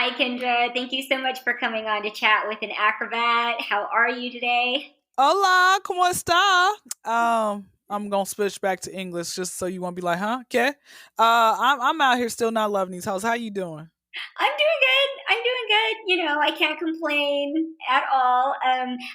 Hi, Kyndra. Thank you so much for coming on to chat with an acrobat. How are you today? Hola, ¿cómo está? I'm gonna switch back to English just so you won't be like, huh? Okay. I'm out here still not loving these hoes. How you doing? I'm doing good. I'm doing good. I can't complain at all.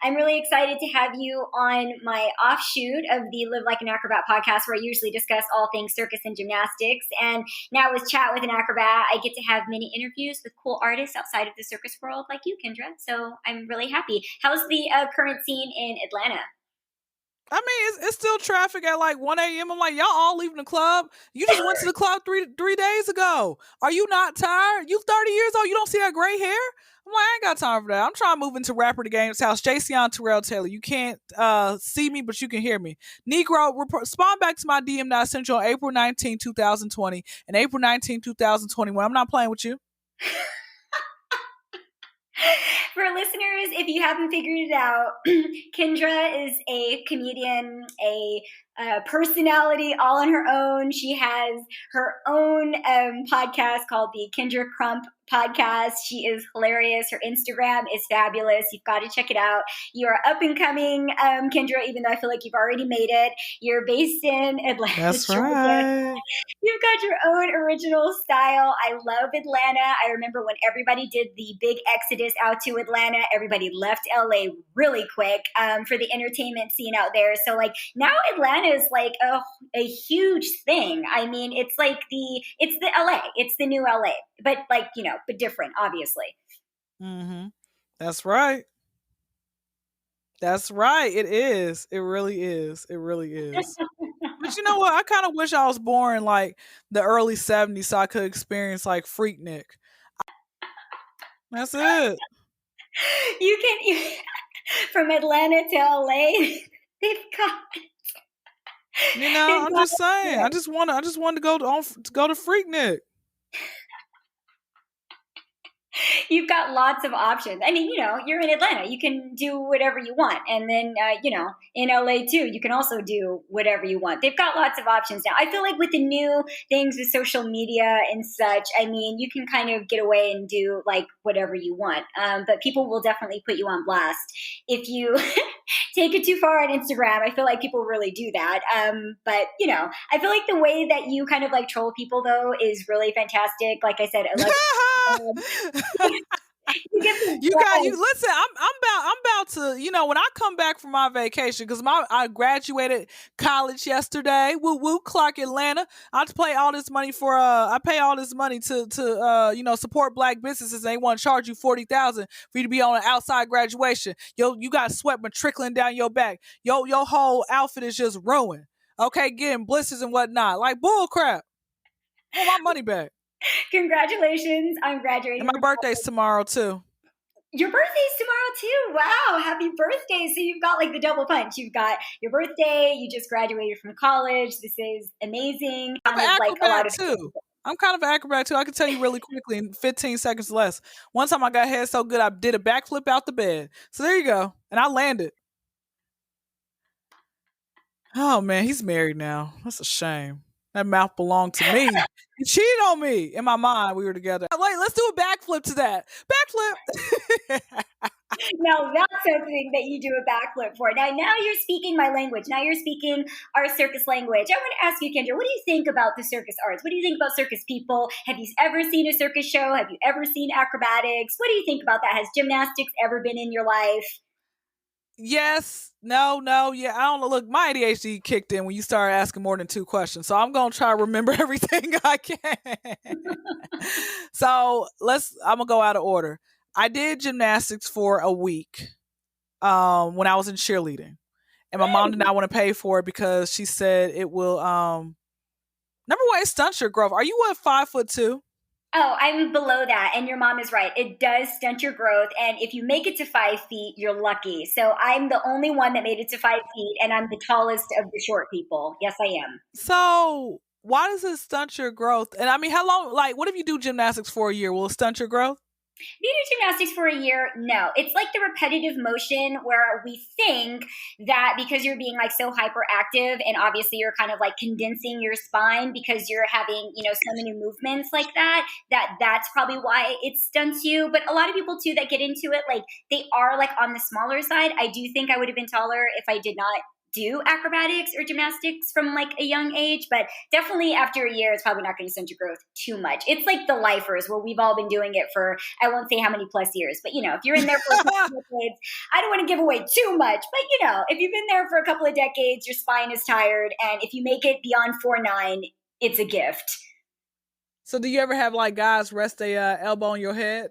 I'm really excited to have you on my offshoot of the Live Like an Acrobat podcast, where I usually discuss all things circus and gymnastics. And now with Chat with an Acrobat, I get to have many interviews with cool artists outside of the circus world like you, Kyndra. So I'm really happy. How's the current scene in Atlanta? I mean, it's still traffic at like 1 a.m. I'm like, y'all all leaving the club. You just went to the club three days ago. Are you not tired? You 30 years old. You don't see that gray hair? I'm like, I ain't got time for that. I'm trying to move into Rapper the Game's house. Jason Terrell Taylor. You can't see me, but you can hear me. Negro, respond back to my DM that I sent you on April 19, 2020 and April 19, 2021. I'm not playing with you. For listeners, if you haven't figured it out, Kyndra is a comedian, a personality all on her own. She has her own podcast called the Kyndra Crump podcast. She is hilarious. Her Instagram is fabulous. You've got to check it out. You're up and coming, Kyndra, even though I feel like you've already made it. You're based in Atlanta. That's right. You've got your own original style. I love Atlanta. I remember when everybody did the big exodus out to Atlanta, everybody left LA really quick for the entertainment scene out there. So like now Atlanta is like a huge thing. I mean, it's like it's the LA. It's the new LA. But like, but different, obviously. Mm-hmm. That's right. That's right. It is. It really is. It really is. But you know what? I kind of wish I was born like the early 70s so I could experience like Freaknik. That's it. You can from Atlanta to LA. They've got. I'm just saying. I just want to go to Freaknik. You've got lots of options. I mean, you're in Atlanta. You can do whatever you want. And then, in LA too, you can also do whatever you want. They've got lots of options now. I feel like with the new things with social media and such, I mean, you can kind of get away and do like whatever you want. But people will definitely put you on blast if you take it too far on Instagram. I feel like people really do that. But, I feel like the way that you kind of like troll people though is really fantastic. Like I said, I love you listen. I'm about to when I come back from my vacation because I graduated college yesterday. Woo Clark Atlanta. I pay all this money to support black businesses. And they want to charge you $40,000 for you to be on an outside graduation. You got sweat trickling down your back. Your whole outfit is just ruined. Okay, getting blisters and whatnot. Like bull crap. I want my money back. Congratulations on graduating. And my birthday's tomorrow too. Your birthday's tomorrow too. Wow. Happy birthday. So you've got like the double punch. You've got your birthday. You just graduated from college. This is amazing. I'm an acrobat too. I'm kind of an acrobat too. I can tell you really quickly in 15 seconds less. One time I got head so good I did a backflip out the bed. So there you go. And I landed. Oh man, he's married now. That's a shame. That mouth belonged to me. He cheated on me. In my mind, we were together. Like, let's do a backflip to that. Backflip. Now that's something that you do a backflip for. Now you're speaking my language. Now you're speaking our circus language. I want to ask you, Kyndra, what do you think about the circus arts? What do you think about circus people? Have you ever seen a circus show? Have you ever seen acrobatics? What do you think about that? Has gymnastics ever been in your life? Yes. No, yeah, I don't know. Look, my ADHD kicked in when you started asking more than 2 questions. So I'm going to try to remember everything I can. So I'm going to go out of order. I did gymnastics for a week when I was in cheerleading. And my mom did not want to pay for it because she said it will, number one, it stunts your growth. Are you 5'2"? Oh, I'm below that. And your mom is right. It does stunt your growth. And if you make it to 5 feet, you're lucky. So I'm the only one that made it to 5 feet. And I'm the tallest of the short people. Yes, I am. So why does it stunt your growth? And I mean, how long, like, what if you do gymnastics for a year? Will it stunt your growth? Theater gymnastics for a year, no. It's like the repetitive motion where we think that because you're being like so hyperactive and obviously you're kind of like condensing your spine because you're having, so many movements like that's probably why it stunts you. But a lot of people too that get into it, like they are like on the smaller side. I do think I would have been taller if I did not do acrobatics or gymnastics from like a young age, but definitely after a year, it's probably not going to stunt your growth too much. It's like the lifers where we've all been doing it for, I won't say how many plus years, but if you're in there for a couple of decades, I don't want to give away too much, but if you've been there for a couple of decades, your spine is tired. And if you make it beyond 4'9", it's a gift. So do you ever have like guys rest their elbow on your head?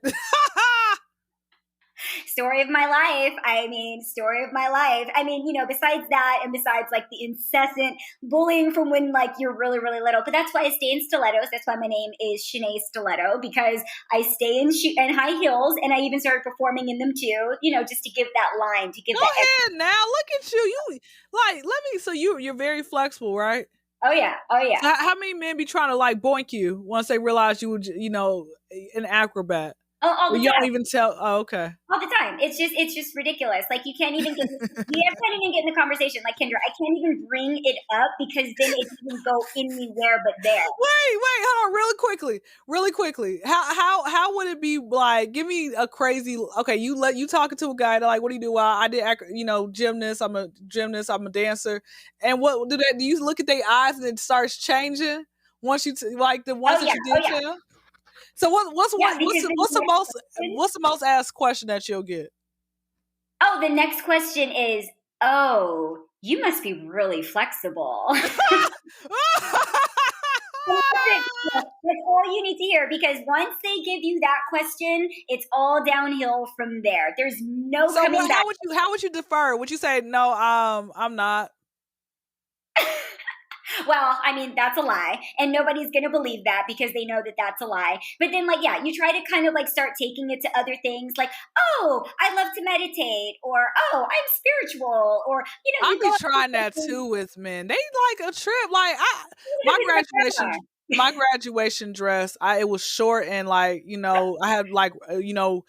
Story of my life. Besides that and besides like the incessant bullying from when like you're really, really little, but that's why I stay in stilettos. That's why my name is Shenea Stiletto, because I stay in high heels, and I even started performing in them too, just to give that line, to give Go that. Ahead now. Look at you. So you're very flexible, right? Oh yeah. So how many men be trying to like boink you once they realize you were, an acrobat? All the time. You don't even tell. Oh, okay. All the time. It's just ridiculous. Like you can't even get in the conversation. Like Kyndra, I can't even bring it up because then it doesn't go anywhere but there. Wait, hold on, really quickly. How would it be like? Give me a crazy. Okay, you talking to a guy that like, what do you do? Well, I did, gymnast. I'm a gymnast. I'm a dancer. And what do they? Do you look at their eyes and it starts changing once you like the ones that you did tell? So what's the most asked question that you'll get? Oh, the next question is, oh, you must be really flexible. That's all you need to hear, because once they give you that question, it's all downhill from there. There's no coming back. How would you defer? Would you say no? I'm not. Well, that's a lie, and nobody's going to believe that because they know that that's a lie. But then, you try to kind of start taking it to other things, like, oh, I love to meditate, or oh, I'm spiritual, or I'll be trying that too with men. They like a trip. Like my graduation dress, it was short and I had a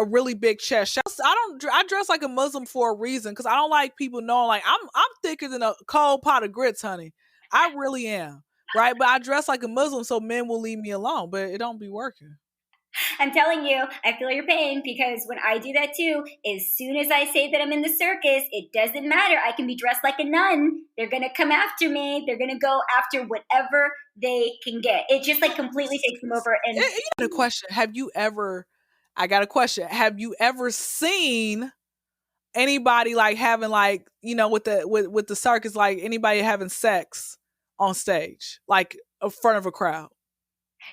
really big chest. I dress like a Muslim for a reason, because I don't like people knowing like I'm thicker than a cold pot of grits, honey. I really am, right? But I dress like a Muslim so men will leave me alone, but it don't be working. I'm telling you, I feel your pain, because when I do that too, as soon as I say that I'm in the circus, it doesn't matter. I can be dressed like a nun. They're going to come after me. They're going to go after whatever they can get. It just completely takes them over. And a question. I got a question. Have you ever seen anybody having with the circus, anybody having sex on stage, in front of a crowd?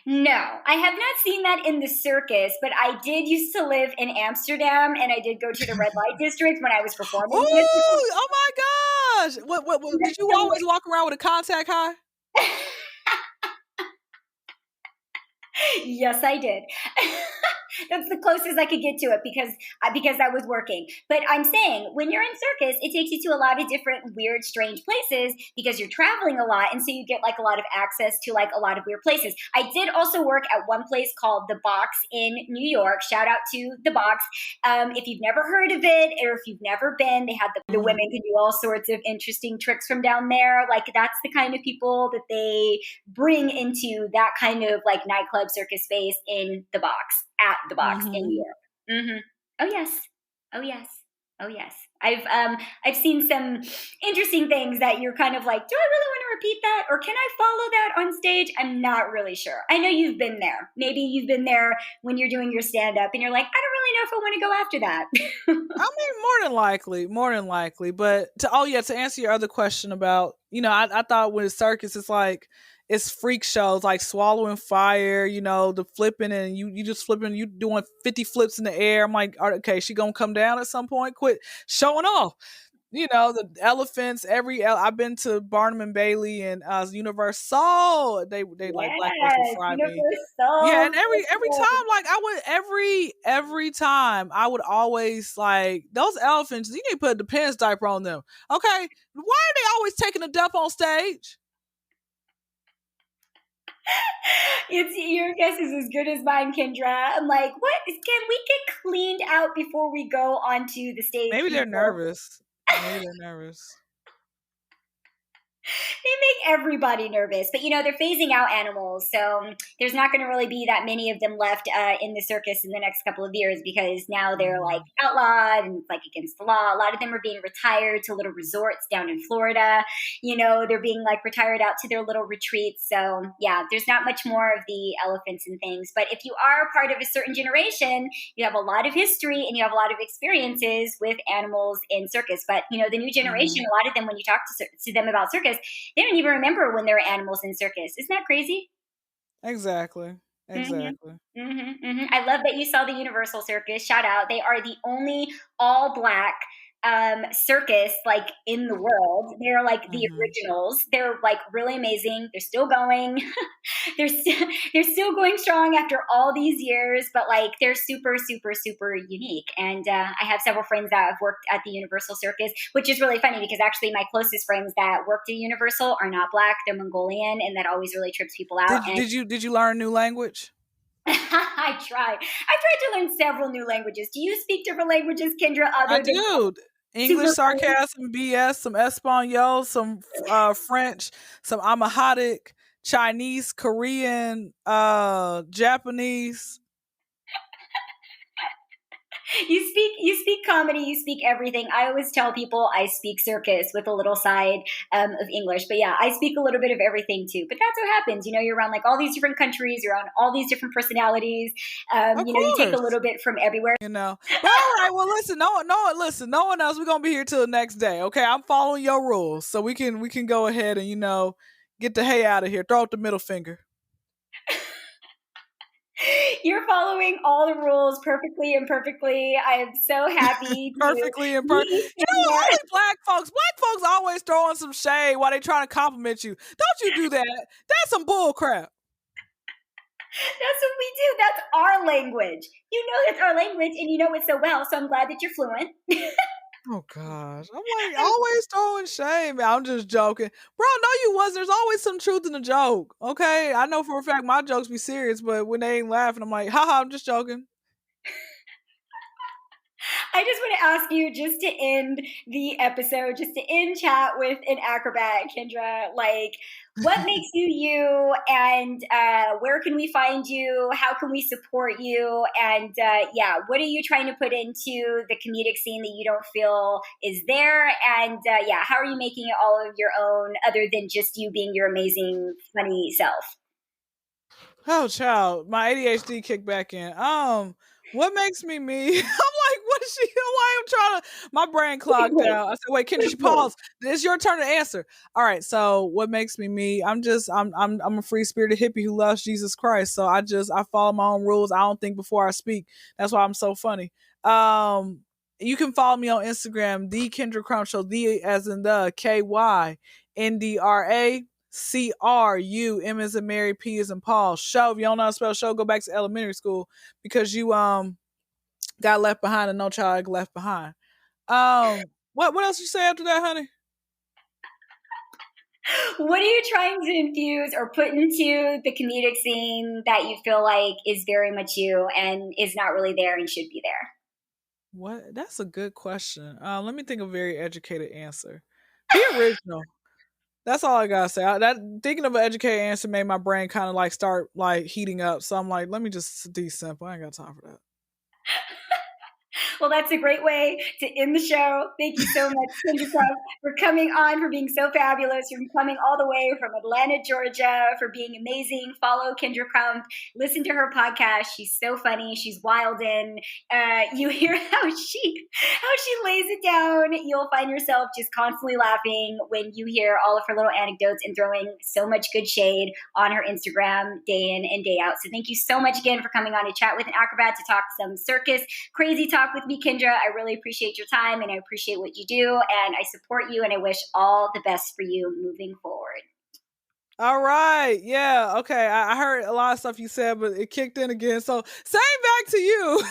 No, I have not seen that in the circus, but I did used to live in Amsterdam, and I did go to the red light district when I was performing. Oh my gosh! What did you always walk around with a contact high? Yes, I did. That's the closest I could get to it because I was working. But I'm saying, when you're in circus, it takes you to a lot of different weird, strange places because you're traveling a lot, and so you get a lot of access to a lot of weird places. I did also work at one place called The Box in New York. Shout out to The Box. If you've never heard of it, or if you've never been, they had the women can do all sorts of interesting tricks from down there. That's the kind of people that they bring into that kind of nightclub circus space in The Box. At The Box in New York. Mm-hmm. Oh yes. I've seen some interesting things that you're kind of do I really want to repeat that, or can I follow that on stage? I'm not really sure. I know you've been there. Maybe you've been there when you're doing your stand up and you're like, I don't really know if I want to go after that. I mean, more than likely. But to answer your other question about, I thought with circus, it's freak shows, swallowing fire, the flipping, and you just flipping, you doing 50 flips in the air. I'm like, okay, she gonna come down at some point? Quit showing off. The elephants, I've been to Barnum and Bailey and Universal. They like Black Person Friday. Yeah, and every time, every time I would always those elephants, you need to put a Depends diaper on them. Okay. Why are they always taking a dump on stage? Your guess is as good as mine, Kyndra. I'm like, what? Can we get cleaned out before we go onto the stage? Maybe they're nervous. Maybe they're nervous. They make everybody nervous, but they're phasing out animals, so there's not going to really be that many of them left in the circus in the next couple of years, because now they're like outlawed and it's like against the law. A lot of them are being retired to little resorts down in Florida. They're being like retired out to their little retreats. So yeah, there's not much more of the elephants and things. But if you are part of a certain generation, you have a lot of history and you have a lot of experiences with animals in circus. But the new generation, a lot of them, when you talk to them about circus, they don't even remember when there were animals in circus. Isn't that crazy? Exactly. I love that you saw the Universal Circus. Shout out. They are the only all Black circus like in the world. They're like the originals. They're like really amazing. They're still going. they're still going strong after all these years, but like they're super, super, super unique. And I have several friends that have worked at the Universal Circus, which is really funny because actually my closest friends that worked at Universal are not Black. They're Mongolian, and that always really trips people out. Did you learn a new language? I tried to learn several new languages. Do you speak different languages, Kyndra? I do. English, sarcasm, BS, some Espanol, some French, some Amharic, Chinese, Korean, Japanese. You speak comedy, you speak everything. I always tell people I speak circus with a little side of English. But yeah, I speak a little bit of everything too. But that's what happens. You're around like all these different countries, you're around all these different personalities. You take a little bit from everywhere. But all right, well listen, no one else. We're gonna be here till the next day. Okay, I'm following your rules. So we can go ahead and get the hay out of here. Throw out the middle finger. You're following all the rules perfectly and perfectly. I am so happy. Perfectly and perfectly. Only Black folks always throwing some shade while they trying to compliment you. Don't you do that. That's some bull crap. That's what we do. That's our language. That's our language, and you know it so well, so I'm glad that you're fluent. Oh gosh, I'm like always throwing shame. I'm just joking, bro. No, you wasn't. There's always some truth in the joke. Okay, I know for a fact my jokes be serious, but when they ain't laughing, I'm like, haha, I'm just joking. I just want to ask you, just to end the episode, just to end chat with an acrobat, Kyndra, like, what makes you you, and where can we find you? How can we support you? And what are you trying to put into the comedic scene that you don't feel is there? And how are you making it all of your own, other than just you being your amazing, funny self? Oh, child, my ADHD kicked back in. What makes me me? I'm like, what is she? Why I'm trying to? My brain clogged out. I said, wait, Kyndra, she paused. It's your turn to answer. All right. So, what makes me me? I'm a free spirited hippie who loves Jesus Christ. So I follow my own rules. I don't think before I speak. That's why I'm so funny. You can follow me on Instagram, the Kyndra Crump Show. The as in the KYNDRA. CRU, M as in Mary, P as in Paul. Show. If you don't know how to spell show, go back to elementary school because you got left behind and no child left behind. What else you say after that, honey? What are you trying to infuse or put into the comedic scene that you feel like is very much you and is not really there and should be there? What? That's a good question. Let me think of a very educated answer. Be original. That's all I gotta say. Thinking of an educated answer made my brain kind of like start like heating up. So I'm like, let me just be simple. I ain't got time for that. Well, that's a great way to end the show. Thank you so much, Kyndra Crump, for coming on, for being so fabulous, for coming all the way from Atlanta, Georgia, for being amazing. Follow Kyndra Crump. Listen to her podcast. She's so funny. She's wild in. You hear how she lays it down. You'll find yourself just constantly laughing when you hear all of her little anecdotes and throwing so much good shade on her Instagram day in and day out. So thank you so much again for coming on to chat with an acrobat, to talk some circus, crazy talk with me, Kyndra. I really appreciate your time and I appreciate what you do, and I support you, and I wish all the best for you moving forward. All right. Yeah. Okay. I heard a lot of stuff you said, but it kicked in again. So same back to you.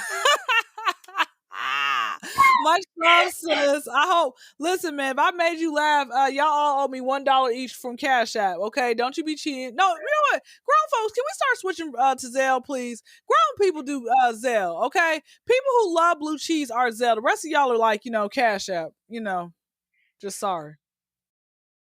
Much love, sis. I hope. Listen, man, if I made you laugh, y'all all owe me $1 each from Cash App. Okay, don't you be cheating. No, you know what? Grown folks, can we start switching to Zelle, please? Grown people do Zelle. Okay, people who love blue cheese are Zelle. The rest of y'all are like, Cash App. Just sorry.